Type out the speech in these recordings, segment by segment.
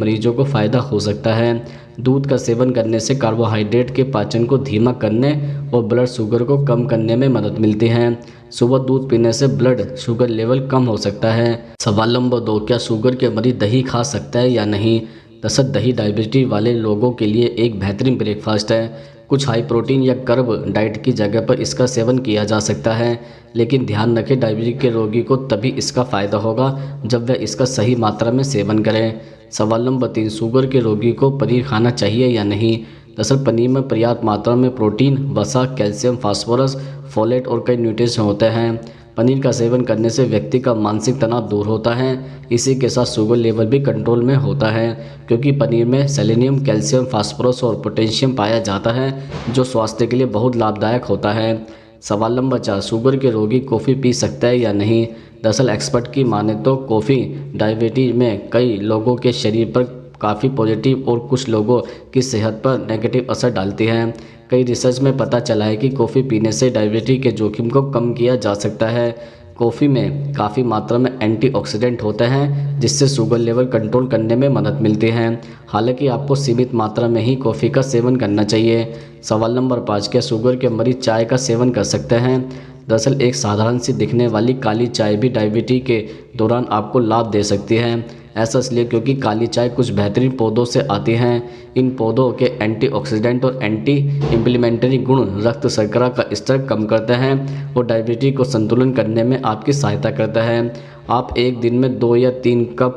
मरीजों को फ़ायदा हो सकता है। दूध का सेवन करने से कार्बोहाइड्रेट के पाचन को धीमा करने और ब्लड शुगर को कम करने में मदद मिलती है। सुबह दूध पीने से ब्लड शुगर लेवल कम हो सकता है। सवाल नंबर 2, क्या शुगर के मरीज दही खा सकता है या नहीं? दरअसल दही डायबिटीज वाले लोगों के लिए एक बेहतरीन ब्रेकफास्ट है। कुछ हाई प्रोटीन या कर्ब डाइट की जगह पर इसका सेवन किया जा सकता है, लेकिन ध्यान रखें डायबिटीज के रोगी को तभी इसका फ़ायदा होगा जब वह इसका सही मात्रा में सेवन करें। सवाल नंबर 3, शुगर के रोगी को पनीर खाना चाहिए या नहीं? दरअसल पनीर में पर्याप्त मात्रा में प्रोटीन, वसा, कैल्शियम, फास्फोरस, फोलेट और कई न्यूट्रिएंट्स होते हैं। पनीर का सेवन करने से व्यक्ति का मानसिक तनाव दूर होता है। इसी के साथ शुगर लेवल भी कंट्रोल में होता है, क्योंकि पनीर में सेलेनियम, कैल्शियम, फास्फोरस और पोटेशियम पाया जाता है, जो स्वास्थ्य के लिए बहुत लाभदायक होता है। सवाल नंबर 4, शुगर के रोगी कॉफ़ी पी सकता है या नहीं? दरअसल एक्सपर्ट की माने तो कॉफ़ी डायबिटीज़ में कई लोगों के शरीर पर काफ़ी पॉजिटिव और कुछ लोगों की सेहत पर नेगेटिव असर डालती है। कई रिसर्च में पता चला है कि कॉफ़ी पीने से डायबिटीज़ के जोखिम को कम किया जा सकता है। कॉफ़ी में काफ़ी मात्रा में एंटीऑक्सीडेंट होते हैं, जिससे शुगर लेवल कंट्रोल करने में मदद मिलती है। हालांकि आपको सीमित मात्रा में ही कॉफ़ी का सेवन करना चाहिए। सवाल नंबर 5, क्या शुगर के मरीज चाय का सेवन कर सकते हैं? दरअसल एक साधारण सी दिखने वाली काली चाय भी डायबिटीज़ के दौरान आपको लाभ दे सकती है। ऐसा इसलिए क्योंकि काली चाय कुछ बेहतरीन पौधों से आती हैं। इन पौधों के एंटीऑक्सीडेंट और एंटी इंफ्लेमेटरी गुण रक्त शर्करा का स्तर कम करते हैं और डायबिटीज़ को संतुलन करने में आपकी सहायता करता है। आप एक दिन में 2 या 3 कप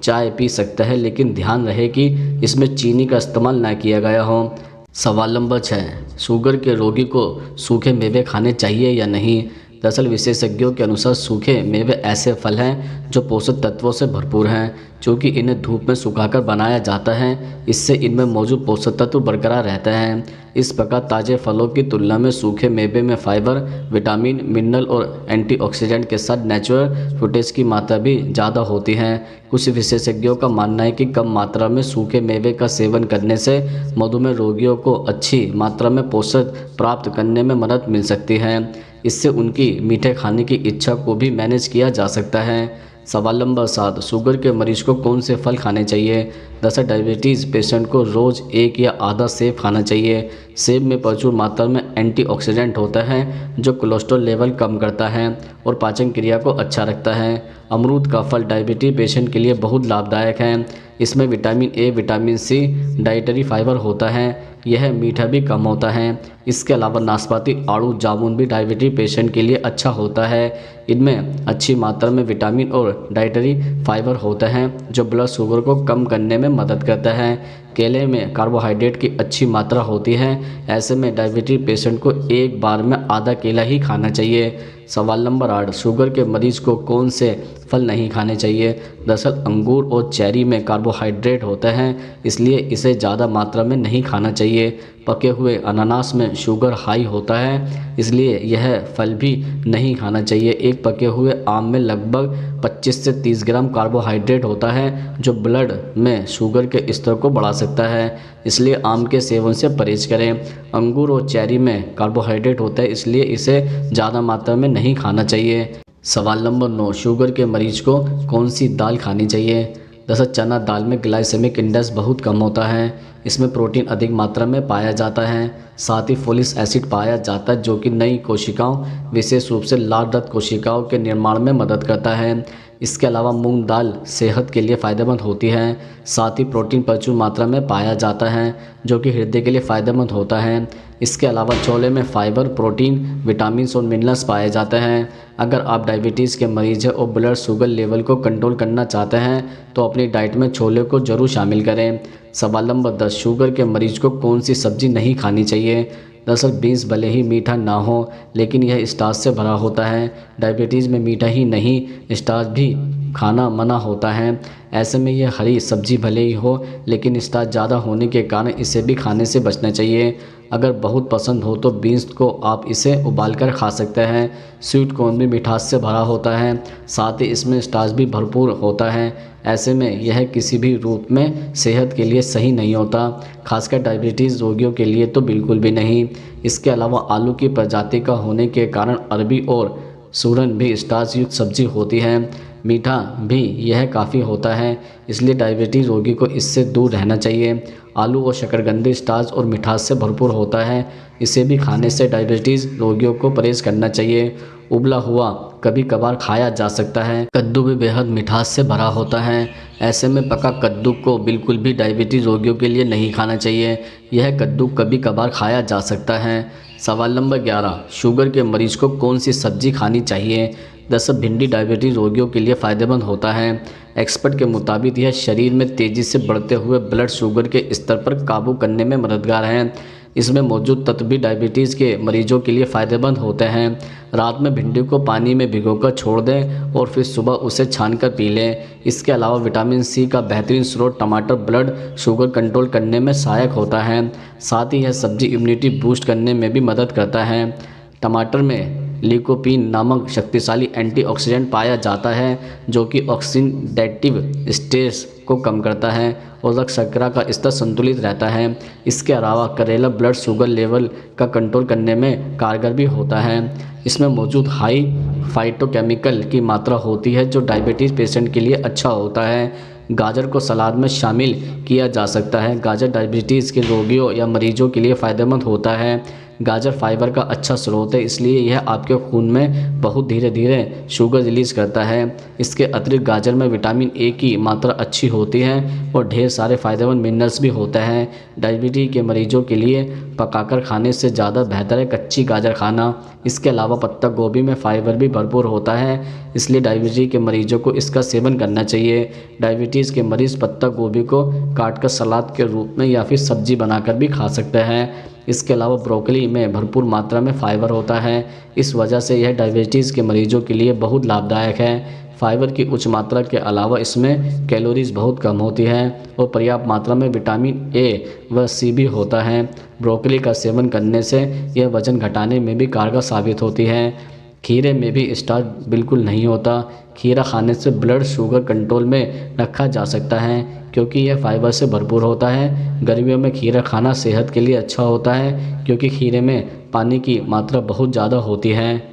चाय पी सकते हैं, लेकिन ध्यान रहे कि इसमें चीनी का इस्तेमाल न किया गया हो। सवाल नंबर 6, शुगर के रोगी को सूखे मेवे खाने चाहिए या नहीं? दरअसल विशेषज्ञों के अनुसार सूखे मेवे ऐसे फल हैं जो पोषक तत्वों से भरपूर हैं। चूँकि इन्हें धूप में सुखाकर बनाया जाता है, इससे इनमें मौजूद पोषक तत्व बरकरार रहते हैं। इस प्रकार ताज़े फलों की तुलना में सूखे मेवे में फाइबर, विटामिन, मिनरल और एंटीऑक्सीडेंट के साथ नेचुरल फुटेज की मात्रा भी ज़्यादा होती है। कुछ विशेषज्ञों का मानना है कि कम मात्रा में सूखे मेवे का सेवन करने से मधुमेह रोगियों को अच्छी मात्रा में पोषक प्राप्त करने में मदद मिल सकती है। इससे उनकी मीठे खाने की इच्छा को भी मैनेज किया जा सकता है। सवाल नंबर 7, शुगर के मरीज को कौन से फल खाने चाहिए? दरअसल डायबिटीज़ पेशेंट को रोज़ 1 या आधा सेब खाना चाहिए। सेब में प्रचुर मात्रा में एंटीऑक्सीडेंट होता है, जो कोलेस्ट्रॉल लेवल कम करता है और पाचन क्रिया को अच्छा रखता है। अमरूद का फल डायबिटीज़ पेशेंट के लिए बहुत लाभदायक है। इसमें vitamin A, vitamin C, dietary fibre होता है। यह मीठा भी कम होता है। इसके अलावा नाशपाती, आड़ू, जामुन भी डायबिटीज़ पेशेंट के लिए अच्छा होता है। इनमें अच्छी मात्रा में विटामिन और डाइटरी फाइबर होते हैं, जो ब्लड शुगर को कम करने में मदद करता है। केले में कार्बोहाइड्रेट की अच्छी मात्रा होती है। ऐसे में डायबिटीज़ पेशेंट को एक बार में आधा केला ही खाना चाहिए। सवाल नंबर 8, शुगर के मरीज को कौन से फल नहीं खाने चाहिए? दरअसल अंगूर और चेरी में कार्बोहाइड्रेट होता है, इसलिए इसे ज़्यादा मात्रा में नहीं खाना चाहिए। पके हुए अनानास में शुगर हाई होता है, इसलिए यह फल भी नहीं खाना चाहिए। एक पके हुए आम में लगभग 25 से 30 ग्राम कार्बोहाइड्रेट होता है, जो ब्लड में शुगर के स्तर को बढ़ा सकता है, इसलिए आम के सेवन से परहेज करें। अंगूर और चेरी में कार्बोहाइड्रेट होता है, इसलिए इसे ज़्यादा मात्रा में नहीं खाना चाहिए। सवाल नंबर 9, शुगर के मरीज को कौन सी दाल खानी चाहिए? दरअसल चना दाल में ग्लाइसेमिक इंडेक्स बहुत कम होता है। इसमें प्रोटीन अधिक मात्रा में पाया जाता है, साथ ही फोलिक एसिड पाया जाता है, जो कि नई कोशिकाओं, विशेष रूप से लाल रक्त कोशिकाओं के निर्माण में मदद करता है। इसके अलावा मूंग दाल सेहत के लिए फ़ायदेमंद होती है। साथ ही प्रोटीन प्रचुर मात्रा में पाया जाता है, जो कि हृदय के लिए फ़ायदेमंद होता है। इसके अलावा छोले में फाइबर, प्रोटीन, विटामिन और मिनरल्स पाए जाते हैं। अगर आप डायबिटीज़ के मरीज हैं और ब्लड शुगर लेवल को कंट्रोल करना चाहते हैं, तो अपनी डाइट में छोले को ज़रूर शामिल करें। सवाल नंबर 10, शुगर के मरीज को कौन सी सब्ज़ी नहीं खानी चाहिए? दरअसल बीन्स भले ही मीठा ना हो, लेकिन यह स्टार्च से भरा होता है। डायबिटीज़ में मीठा ही नहीं, स्टार्च भी खाना मना होता है। ऐसे में यह हरी सब्जी भले ही हो, लेकिन स्टार्च ज़्यादा होने के कारण इसे भी खाने से बचना चाहिए। अगर बहुत पसंद हो तो बीन्स को आप इसे उबालकर खा सकते हैं। स्वीट कॉर्न भी मिठास से भरा होता है, साथ ही इसमें स्टार्च भी भरपूर होता है। ऐसे में यह किसी भी रूप में सेहत के लिए सही नहीं होता, खासकर डायबिटीज़ रोगियों के लिए तो बिल्कुल भी नहीं। इसके अलावा आलू की प्रजाति का होने के कारण अरबी और सूरन भी स्टार्च युक्त सब्जी होती है। मीठा भी यह काफ़ी होता है, इसलिए डायबिटीज़ रोगी को इससे दूर रहना चाहिए। आलू और शकरकंदी स्टार्च और मिठास से भरपूर होता है, इसे भी खाने से डायबिटीज़ रोगियों को परहेज़ करना चाहिए। उबला हुआ कभी कभार खाया जा सकता है। कद्दू भी बेहद मिठास से भरा होता है, ऐसे में पका कद्दू को बिल्कुल भी डायबिटीज़ रोगियों के लिए नहीं खाना चाहिए। यह कद्दू कभी कभार खाया जा सकता है। सवाल नंबर 11, शुगर के मरीज को कौन सी सब्जी खानी चाहिए? दरअसल भिंडी डायबिटीज़ रोगियों के लिए फ़ायदेमंद होता है। एक्सपर्ट के मुताबिक यह शरीर में तेज़ी से बढ़ते हुए ब्लड शुगर के स्तर पर काबू करने में मददगार है। इसमें मौजूद तत्व भी डायबिटीज़ के मरीजों के लिए फ़ायदेमंद होते हैं। रात में भिंडी को पानी में भिगोकर छोड़ दें और फिर सुबह उसे छानकर पी लें। इसके अलावा विटामिन सी का बेहतरीन स्रोत टमाटर ब्लड शुगर कंट्रोल करने में सहायक होता है। साथ ही यह सब्जी इम्यूनिटी बूस्ट करने में भी मदद करता है। टमाटर में लिकोपीन नामक शक्तिशाली एंटीऑक्सीडेंट पाया जाता है, जो कि ऑक्सीडेटिव स्ट्रेस को कम करता है और रक्त शर्करा का स्तर संतुलित रहता है। इसके अलावा करेला ब्लड शुगर लेवल का कंट्रोल करने में कारगर भी होता है। इसमें मौजूद हाई फाइटोकेमिकल की मात्रा होती है, जो डायबिटीज़ पेशेंट के लिए अच्छा होता है। गाजर को सलाद में शामिल किया जा सकता है। गाजर डायबिटीज़ के रोगियों या मरीजों के लिए फ़ायदेमंद होता है। गाजर फाइबर का अच्छा स्रोत है, इसलिए यह आपके खून में बहुत धीरे धीरे शुगर रिलीज़ करता है। इसके अतिरिक्त गाजर में विटामिन ए की मात्रा अच्छी होती है और ढेर सारे फ़ायदेमंद मिनरल्स भी होते हैं। डायबिटीज़ के मरीजों के लिए पकाकर खाने से ज़्यादा बेहतर है कच्ची गाजर खाना। इसके अलावा पत्ता गोभी में फाइबर भी भरपूर होता है, इसलिए डायबिटीज़ के मरीजों को इसका सेवन करना चाहिए। डायबिटीज़ के मरीज़ पत्ता गोभी को काटकर सलाद के रूप में या फिर सब्जी बनाकर भी खा सकते हैं। इसके अलावा ब्रोकली में भरपूर मात्रा में फाइबर होता है, इस वजह से यह डायबिटीज़ के मरीजों के लिए बहुत लाभदायक है। फाइबर की उच्च मात्रा के अलावा इसमें कैलोरीज बहुत कम होती है और पर्याप्त मात्रा में विटामिन ए व सी भी होता है। ब्रोकली का सेवन करने से यह वजन घटाने में भी कारगर साबित होती है। खीरे में भी स्टार्च बिल्कुल नहीं होता। खीरा खाने से ब्लड शुगर कंट्रोल में रखा जा सकता है, क्योंकि यह फाइबर से भरपूर होता है। गर्मियों में खीरा खाना सेहत के लिए अच्छा होता है, क्योंकि खीरे में पानी की मात्रा बहुत ज़्यादा होती है।